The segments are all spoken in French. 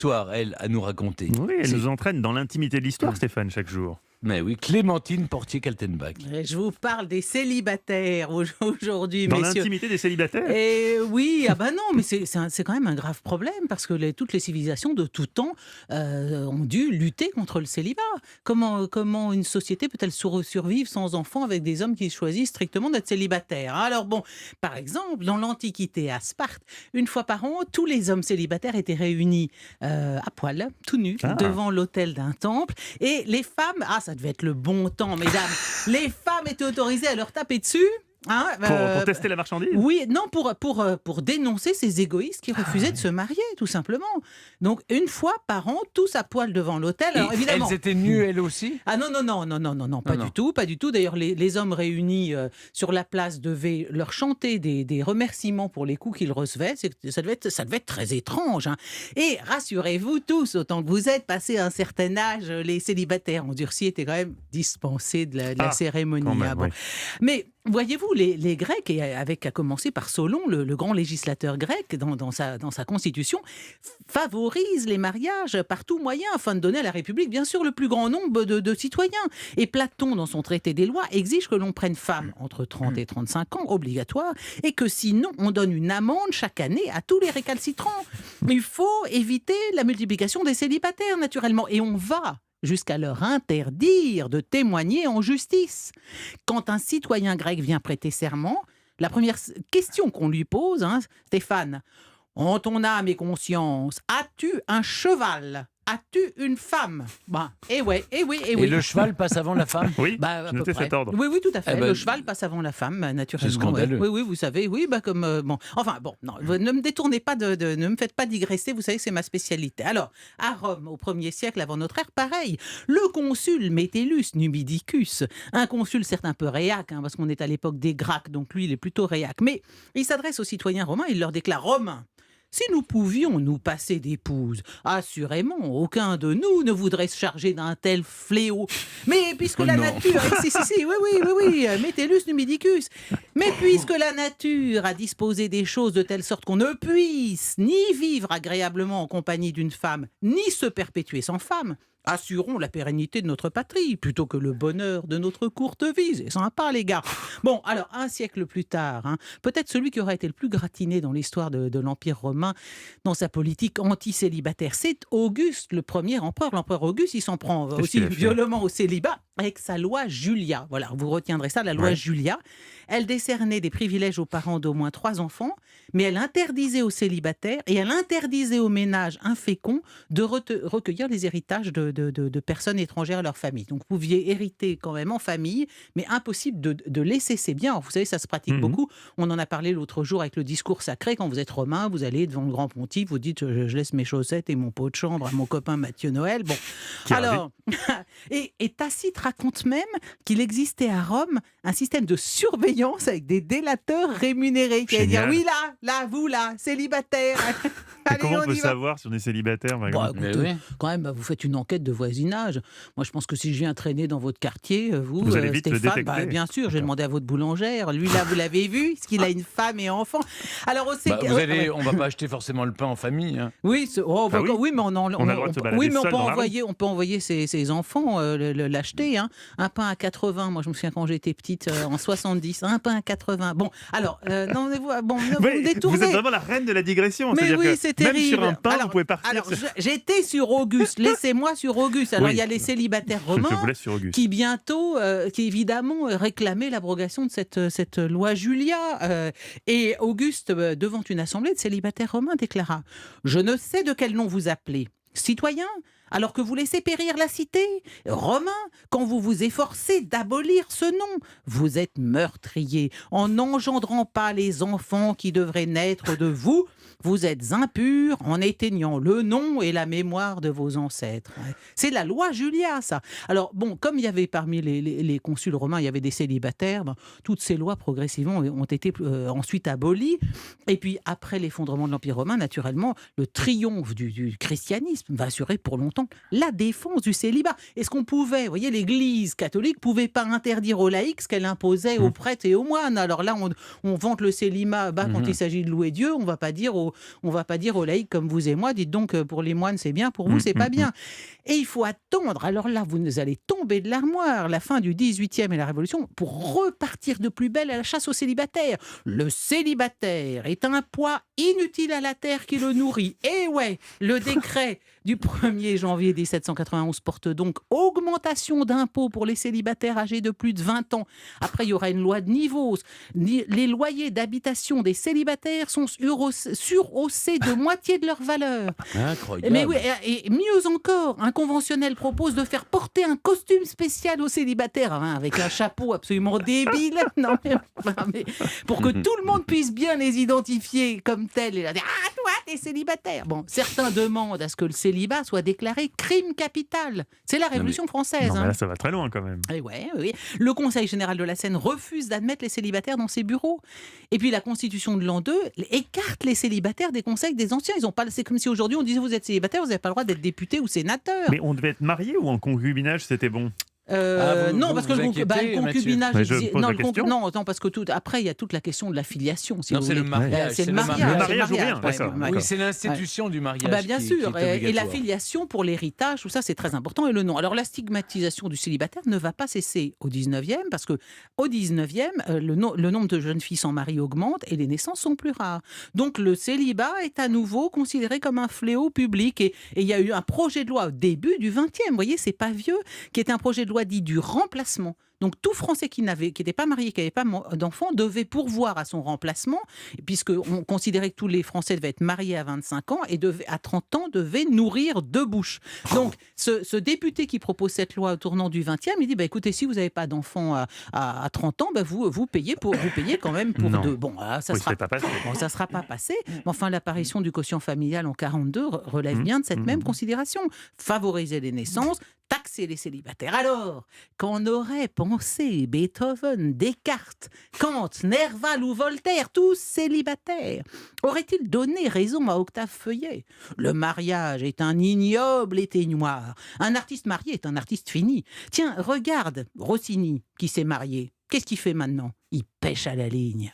histoire, elle, à nous raconter. Oui, elle nous entraîne dans l'intimité de l'histoire, Stéphane, chaque jour. Mais oui, Clémentine Portier-Kaltenbach. Je vous parle des célibataires aujourd'hui, Dans messieurs. l'intimité des célibataires. Et oui, non, mais c'est quand même un grave problème parce que toutes les civilisations de tout temps ont dû lutter contre le célibat. Comment une société peut-elle survivre sans enfants avec des hommes qui choisissent strictement d'être célibataires? Alors bon, par exemple, dans l'Antiquité à Sparte, une fois par an, tous les hommes célibataires étaient réunis à poil, tout nus, devant l'autel d'un temple, et les femmes, ça devait être le bon temps, mesdames, les femmes étaient autorisées à leur taper dessus. Pour tester la marchandise ? Oui, non, pour dénoncer ces égoïstes qui refusaient de se marier, tout simplement. Donc, une fois par an, tous à poil devant l'autel. Alors, évidemment, elles étaient nues, elles aussi ? Non, pas du tout. D'ailleurs, les hommes réunis sur la place devaient leur chanter des remerciements pour les coups qu'ils recevaient. Ça devait être très étrange. Hein. Et rassurez-vous tous, autant que vous êtes, passé un certain âge, les célibataires endurcis étaient quand même dispensés de la cérémonie. Quand même, oui. Mais voyez-vous, les Grecs, et à commencer par Solon, le grand législateur grec, dans sa constitution, favorise les mariages par tout moyen afin de donner à la République, bien sûr, le plus grand nombre de citoyens. Et Platon, dans son traité des lois, exige que l'on prenne femme entre 30 et 35 ans, obligatoire, et que sinon, on donne une amende chaque année à tous les récalcitrants. Il faut éviter la multiplication des célibataires, naturellement. Et on va jusqu'à leur interdire de témoigner en justice. Quand un citoyen grec vient prêter serment, la première question qu'on lui pose, Stéphane, en ton âme et conscience, as-tu un cheval ? As-tu une femme ? Et oui. Et le cheval passe avant la femme ? Oui, à je peu notais près. cet ordre. Oui, tout à fait. Le cheval passe avant la femme, naturellement. C'est scandaleux. Oui, vous savez, non, ne me détournez pas, ne me faites pas digresser, vous savez, c'est ma spécialité. Alors, à Rome, au 1er siècle avant notre ère, pareil, le consul Metellus Numidicus, un consul certes un peu réac, parce qu'on est à l'époque des Gracques, donc lui, il est plutôt réac, mais il s'adresse aux citoyens romains, il leur déclare: Romains, si nous pouvions nous passer d'épouse, assurément, aucun de nous ne voudrait se charger d'un tel fléau. Mais puisque la nature... Oui, Metellus Numidicus. Mais puisque la nature a disposé des choses de telle sorte qu'on ne puisse ni vivre agréablement en compagnie d'une femme, ni se perpétuer sans femme, assurons la pérennité de notre patrie, plutôt que le bonheur de notre courte vie. C'est sympa, les gars. Bon, alors, un siècle plus tard, peut-être celui qui aura été le plus gratiné dans l'histoire de l'Empire romain, dans sa politique anti-célibataire, c'est Auguste, le premier empereur. L'empereur Auguste, il s'en prend aussi violemment au célibat avec sa loi Julia. Voilà, vous retiendrez ça, la loi Julia. Elle décernait des privilèges aux parents d'au moins 3 enfants, mais elle interdisait aux célibataires et elle interdisait aux ménages inféconds de recueillir les héritages de personnes étrangères à leur famille. Donc, vous pouviez hériter quand même en famille, mais impossible de laisser ses biens. Alors, vous savez, ça se pratique beaucoup. On en a parlé l'autre jour avec le discours sacré. Quand vous êtes romain, vous allez devant le grand pontife, vous dites je laisse mes chaussettes et mon pot de chambre à mon copain Mathieu Noël. Bon, alors, et Tacite raconte même qu'il existait à Rome un système de surveillance avec des délateurs rémunérés qui allaient dire oui, vous, célibataire. Allez, comment on peut savoir si on est célibataire, par exemple ? Quand même, vous faites une enquête de voisinage. Moi, je pense que si je viens traîner dans votre quartier, vous allez vite Stéphane, le détecter. Bien sûr, je vais demander à votre boulangère. Lui, là, vous l'avez vu ? Est-ce qu'il a une femme et enfants ? Alors, on va pas acheter forcément le pain en famille. Oui, mais on a le droit de se balader seul dans la rue. On peut envoyer ses enfants l'acheter. Un pain à 80. Moi, je me souviens quand j'étais petite, en 70, un pain à 80. Bon, alors, ne vous détournez. Vous êtes vraiment la reine de la digression. Mais oui, c'est terrible. Même sur un pain, vous pouvez partir. Alors, j'étais sur Auguste. Laissez-moi sur Auguste. Alors, il y a les célibataires romains qui bientôt, qui évidemment réclamaient l'abrogation de cette loi Julia. Et Auguste, devant une assemblée de célibataires romains, déclara: je ne sais de quel nom vous appelez. Citoyens, alors que vous laissez périr la cité? Romains, quand vous vous efforcez d'abolir ce nom? Vous êtes meurtriers. En n'engendrant pas les enfants qui devraient naître de vous, vous êtes impurs en éteignant le nom et la mémoire de vos ancêtres. C'est la loi Julia, ça. Alors, bon, comme il y avait parmi les consuls romains, il y avait des célibataires, toutes ces lois progressivement ont été ensuite abolies. Et puis, après l'effondrement de l'Empire romain, naturellement, le triomphe du christianisme va assurer pour longtemps important, la défense du célibat. Est-ce qu'on pouvait, vous voyez, l'Église catholique pouvait pas interdire aux laïcs ce qu'elle imposait aux prêtres et aux moines. Alors là, on vante le célibat quand il s'agit de louer Dieu. On va pas dire aux laïcs comme vous et moi, dites donc pour les moines c'est bien, pour vous c'est pas bien. Et il faut attendre. Alors là, vous allez tomber de l'armoire, la fin du 18e et la Révolution, pour repartir de plus belle à la chasse aux célibataires. Le célibataire est un poids inutile à la terre qui le nourrit. Et ouais, le décret du 1er janvier 1791 porte donc augmentation d'impôts pour les célibataires âgés de plus de 20 ans. Après, il y aura une loi de Nivose. Les loyers d'habitation des célibataires sont surhaussés de moitié de leur valeur. Incroyable. Mais oui, et mieux encore, un conventionnel propose de faire porter un costume spécial aux célibataires, avec un chapeau absolument débile, mais pour que tout le monde puisse bien les identifier comme tels et leur dire « Ah, toi, t'es célibataire !» Bon, certains demandent à ce que le célibat soit déclaré crime capital. C'est la Révolution française. Non, mais là, ça va très loin quand même. Et oui. Le Conseil général de la Seine refuse d'admettre les célibataires dans ses bureaux. Et puis la Constitution de l'an 2 écarte les célibataires des conseils des anciens. C'est comme si aujourd'hui on disait vous êtes célibataire, vous n'avez pas le droit d'être député ou sénateur. Mais on devait être marié ou en concubinage, c'était bon? Non, parce que le concubinage. Non, parce que après, il y a toute la question de la filiation. Si non, c'est le mariage. C'est le mariage ou rien, d'accord. Oui, c'est l'institution du mariage. Bien sûr. Et la filiation pour l'héritage, tout ça, c'est très important. Et le nom. Alors, la stigmatisation du célibataire ne va pas cesser au 19e, parce qu'au 19e, le nombre de jeunes filles sans mari augmente et les naissances sont plus rares. Donc, le célibat est à nouveau considéré comme un fléau public. Et il y a eu un projet de loi au début du 20e, vous voyez, c'est pas vieux, qui était un projet de loi dit du remplacement. Donc tout Français qui n'était pas marié, qui n'avait pas d'enfant, devait pourvoir à son remplacement, puisqu'on considérait que tous les Français devaient être mariés à 25 ans et à 30 ans devaient nourrir 2 bouches. Donc ce député qui propose cette loi au tournant du 20e, il dit écoutez, si vous n'avez pas d'enfant à 30 ans, vous payez quand même pour 2. Bon, ça ne sera pas passé. Mais enfin, l'apparition du quotient familial en 42 relève bien de cette même considération. Favoriser les naissances, taxer les célibataires. Alors, qu'en aurait pensé Beethoven, Descartes, Kant, Nerval ou Voltaire, tous célibataires? Aurait-il donné raison à Octave Feuillet? Le mariage est un ignoble éteignoir. Un artiste marié est un artiste fini. Tiens, regarde Rossini qui s'est marié. Qu'est-ce qu'il fait maintenant? Il pêche à la ligne.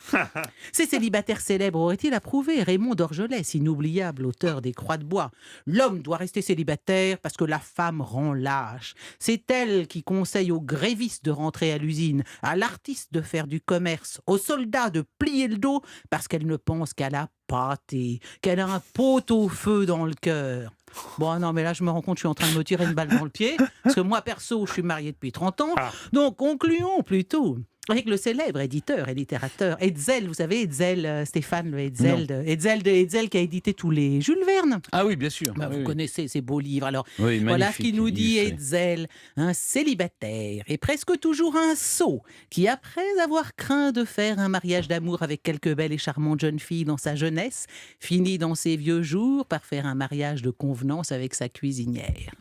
Ces célibataires célèbres auraient-ils approuvé Raymond d'Orgelès, inoubliable auteur des Croix de bois? L'homme doit rester célibataire parce que la femme rend lâche. C'est elle qui conseille aux grévistes de rentrer à l'usine, à l'artiste de faire du commerce, aux soldats de plier le dos parce qu'elle ne pense qu'à la pâté, qu'elle a un pot au feu dans le cœur. Bon, non, mais là, je me rends compte, je suis en train de me tirer une balle dans le pied, parce que moi, perso, je suis marié depuis 30 ans. Donc, concluons plutôt avec le célèbre éditeur et littérateur Hetzel, vous savez, Hetzel, Stéphane le Hetzel qui a édité tous les Jules Verne. Ah oui, bien sûr. Vous connaissez ces beaux livres. Alors, oui, voilà ce qu'il nous dit Hetzel. Un célibataire est presque toujours un sot qui, après avoir craint de faire un mariage d'amour avec quelques belles et charmantes jeunes filles dans sa jeunesse, finit dans ses vieux jours par faire un mariage de convenance avec sa cuisinière.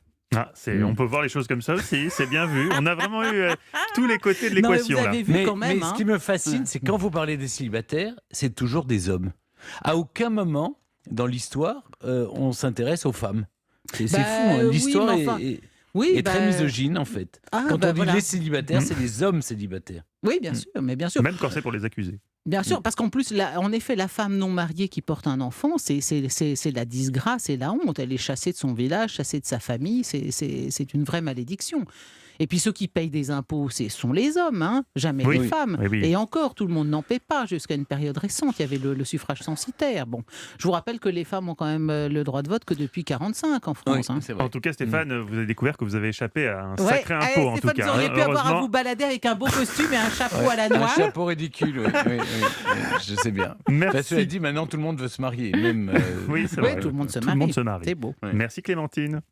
On peut voir les choses comme ça aussi, c'est bien vu. On a vraiment eu tous les côtés de l'équation. Mais ce qui me fascine, c'est quand vous parlez des célibataires, c'est toujours des hommes. À aucun moment dans l'histoire, on s'intéresse aux femmes. C'est fou, hein. L'histoire est très misogyne en fait. Quand on dit les célibataires, c'est les hommes célibataires. Oui, bien sûr, mais bien sûr. Même quand c'est pour les accusés. Bien sûr, parce qu'en plus, en effet, la femme non mariée qui porte un enfant, c'est la disgrâce et la honte. Elle est chassée de son village, chassée de sa famille. C'est une vraie malédiction. Et puis ceux qui payent des impôts, ce sont les hommes, jamais les femmes. Oui. Et encore, tout le monde n'en paie pas. Jusqu'à une période récente, il y avait le suffrage censitaire. Bon, je vous rappelle que les femmes ont quand même le droit de vote que depuis 1945 en France. Oui, c'est vrai. En tout cas, Stéphane, vous avez découvert que vous avez échappé à un sacré impôt. En Stéphane, tout cas, vous auriez pu avoir à vous balader avec un beau costume et un chapeau à la noix. Un chapeau ridicule, oui, je sais bien. Merci. Cela dit, maintenant tout le monde veut se marier. Même, oui, c'est vrai. Tout le monde se marie. C'est beau. Merci Clémentine.